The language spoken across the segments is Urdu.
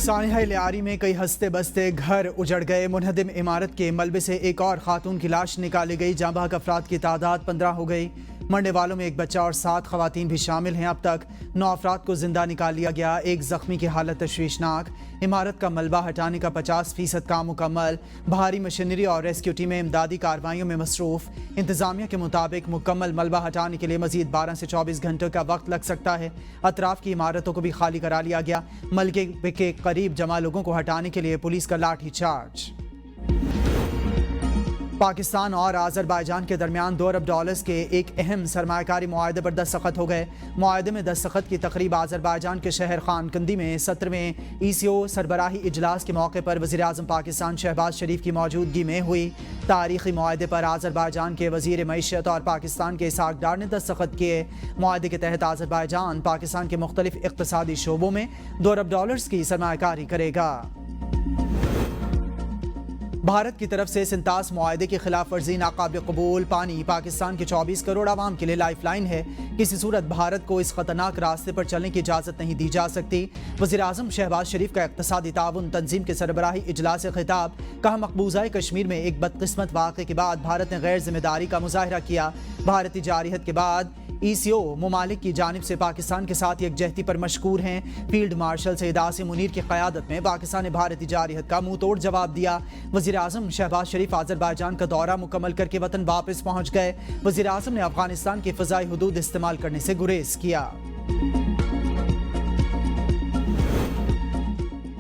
سانحہ لیاری میں کئی ہستے بستے گھر اجڑ گئے۔ منہدم عمارت کے ملبے سے ایک اور خاتون کی لاش نکالی گئی۔ جاں بحق افراد کی تعداد 15 ہو گئی۔ مرنے والوں میں ایک بچہ اور 7 خواتین بھی شامل ہیں۔ اب تک 9 افراد کو زندہ نکال لیا گیا، ایک زخمی کی حالت تشویشناک۔ عمارت کا ملبہ ہٹانے کا 50% کام مکمل۔ بھاری مشینری اور ریسکیو ٹیمیں امدادی کارروائیوں میں مصروف۔ انتظامیہ کے مطابق مکمل ملبہ ہٹانے کے لیے مزید 12 سے 24 گھنٹوں کا وقت لگ سکتا ہے۔ اطراف کی عمارتوں کو بھی خالی کرا لیا گیا۔ ملبے کے قریب جمع لوگوں کو ہٹانے کے لیے پولیس کا لاٹھی چارج۔ پاکستان اور آذربائیجان کے درمیان $2 ارب کے ایک اہم سرمایہ کاری معاہدے پر دستخط ہو گئے۔ معاہدے میں دستخط کی تقریب آذربائیجان کے شہر خان کندی میں 17ویں ECO سربراہی اجلاس کے موقع پر وزیر اعظم پاکستان شہباز شریف کی موجودگی میں ہوئی۔ تاریخی معاہدے پر آذربائیجان کے وزیر معیشت اور پاکستان کے اسحاق ڈار نے دستخط کیے۔ معاہدے کے تحت آذربائیجان پاکستان کے مختلف اقتصادی شعبوں میں $2 ارب کی سرمایہ کاری کرے گا۔ بھارت کی طرف سے سنتاس معاہدے کی خلاف ورزی ناقابل قبول۔ پانی پاکستان کے 24 کروڑ عوام کے لیے لائف لائن ہے۔ کسی صورت بھارت کو اس خطرناک راستے پر چلنے کی اجازت نہیں دی جا سکتی۔ وزیر اعظم شہباز شریف کا اقتصادی تعاون تنظیم کے سربراہی اجلاس سے خطاب۔ کہا مقبوضہ کشمیر میں ایک بدقسمت واقعے کے بعد بھارت نے غیر ذمہ داری کا مظاہرہ کیا۔ بھارتی جارحیت کے بعد ECO ممالک کی جانب سے پاکستان کے ساتھ یکجہتی پر مشکور ہیں۔ فیلڈ مارشل سید عاصم منیر کی قیادت میں پاکستان نے بھارتی جارحیت کا منہ توڑ جواب دیا۔ وزیر اعظم شہباز شریف آذربائیجان کا دورہ مکمل کر کے وطن واپس پہنچ گئے۔ وزیر اعظم نے افغانستان کی فضائی حدود استعمال کرنے سے گریز کیا۔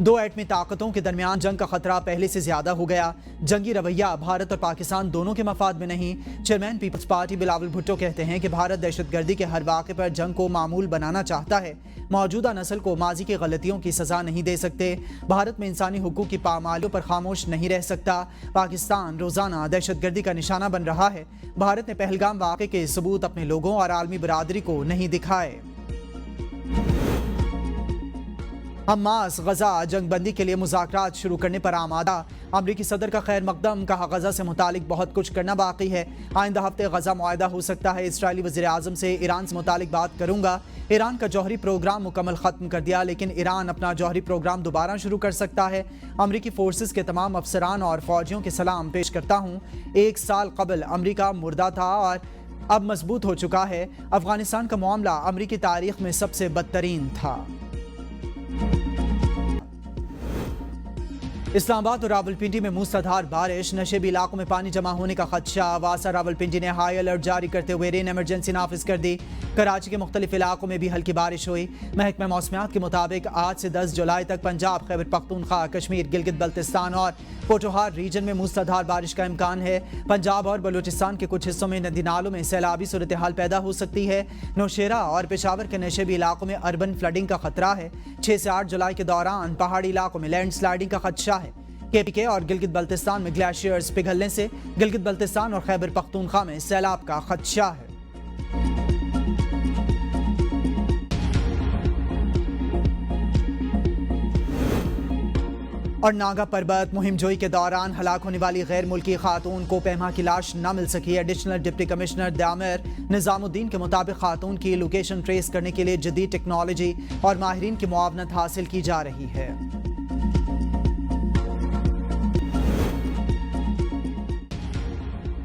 2 ایٹمی طاقتوں کے درمیان جنگ کا خطرہ پہلے سے زیادہ ہو گیا۔ جنگی رویہ بھارت اور پاکستان دونوں کے مفاد میں نہیں۔ چیئرمین پیپلز پارٹی بلاول بھٹو کہتے ہیں کہ بھارت دہشت گردی کے ہر واقعے پر جنگ کو معمول بنانا چاہتا ہے۔ موجودہ نسل کو ماضی کی غلطیوں کی سزا نہیں دے سکتے۔ بھارت میں انسانی حقوق کی پامالیوں پر خاموش نہیں رہ سکتا۔ پاکستان روزانہ دہشت گردی کا نشانہ بن رہا ہے۔ بھارت نے پہلگام واقعے کے ثبوت اپنے لوگوں اور عالمی برادری کو نہیں دکھائے۔ حماس غزہ جنگ بندی کے لیے مذاکرات شروع کرنے پر آمادہ۔ امریکی صدر کا خیر مقدم، کہا غزہ سے متعلق بہت کچھ کرنا باقی ہے۔ آئندہ ہفتے غزہ معاہدہ ہو سکتا ہے۔ اسرائیلی وزیر اعظم سے ایران سے متعلق بات کروں گا۔ ایران کا جوہری پروگرام مکمل ختم کر دیا، لیکن ایران اپنا جوہری پروگرام دوبارہ شروع کر سکتا ہے۔ امریکی فورسز کے تمام افسران اور فوجیوں کے سلام پیش کرتا ہوں۔ 1 سال قبل امریکہ مردہ تھا اور اب مضبوط ہو چکا ہے۔ افغانستان کا معاملہ امریکی تاریخ میں سب سے بدترین تھا۔ اسلام آباد اور راولپنڈی میں موسلادھار بارش، نشیبی علاقوں میں پانی جمع ہونے کا خدشہ۔ واسا راولپنڈی نے ہائی الرٹ جاری کرتے ہوئے رین ایمرجنسی نافذ کر دی۔ کراچی کے مختلف علاقوں میں بھی ہلکی بارش ہوئی۔ محکمہ موسمیات کے مطابق آج سے 10 جولائی تک پنجاب، خیبر پختونخوا، کشمیر، گلگت بلتستان اور پوٹھوہار ریجن میں موسلادھار بارش کا امکان ہے۔ پنجاب اور بلوچستان کے کچھ حصوں میں ندی نالوں میں سیلابی صورتحال پیدا ہو سکتی ہے۔ نوشیرہ اور پشاور کے نشیبی علاقوں میں اربن فلڈنگ کا خطرہ ہے۔ 6 سے 8 جولائی کے دوران پہاڑی علاقوں میں لینڈ سلائیڈنگ کا خدشہ ہے۔ KPK اور گلگت بلتستان میں گلیشیئرز پگھلنے سے گلگت بلتستان اور خیبر پختونخوا میں سیلاب کا خدشہ ہے۔ اور ناگا پربت مہم جوئی کے دوران ہلاک ہونے والی غیر ملکی خاتون کو پیما کی لاش نہ مل سکی۔ ایڈیشنل ڈپٹی کمشنر دامر نظام الدین کے مطابق خاتون کی لوکیشن ٹریس کرنے کے لیے جدید ٹیکنالوجی اور ماہرین کی معاونت حاصل کی جا رہی ہے۔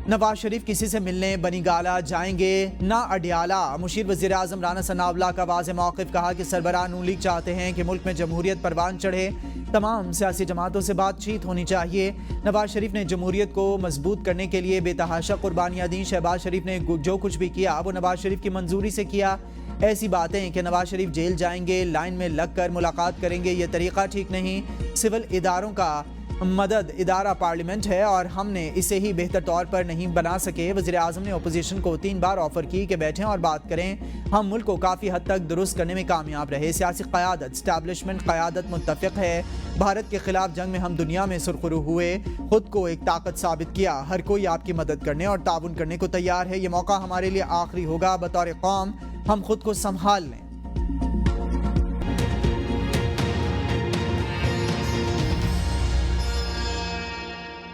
نواز شریف کسی سے ملنے بنی گالا جائیں گے نہ اڈیالہ۔ مشیر وزیر اعظم رانا ثناء اللہ کا واضح موقف، کہا کہ سربراہ نون لیگ چاہتے ہیں کہ ملک میں جمہوریت پروان چڑھے۔ تمام سیاسی جماعتوں سے بات چیت ہونی چاہیے۔ نواز شریف نے جمہوریت کو مضبوط کرنے کے لیے بے تحاشا قربانیاں دیں۔ شہباز شریف نے جو کچھ بھی کیا وہ نواز شریف کی منظوری سے کیا۔ ایسی باتیں کہ نواز شریف جیل جائیں گے، لائن میں لگ کر ملاقات کریں گے، یہ طریقہ ٹھیک نہیں۔ سول اداروں کا مدد ادارہ پارلیمنٹ ہے اور ہم نے اسے ہی بہتر طور پر نہیں بنا سکے۔ وزیر اعظم نے اپوزیشن کو 3 بار آفر کی کہ بیٹھیں اور بات کریں۔ ہم ملک کو کافی حد تک درست کرنے میں کامیاب رہے۔ سیاسی قیادت، اسٹیبلشمنٹ قیادت متفق ہے۔ بھارت کے خلاف جنگ میں ہم دنیا میں سرخرو ہوئے، خود کو ایک طاقت ثابت کیا۔ ہر کوئی آپ کی مدد کرنے اور تعاون کرنے کو تیار ہے۔ یہ موقع ہمارے لیے آخری ہوگا۔ بطور قوم ہم خود کو سنبھال لیں۔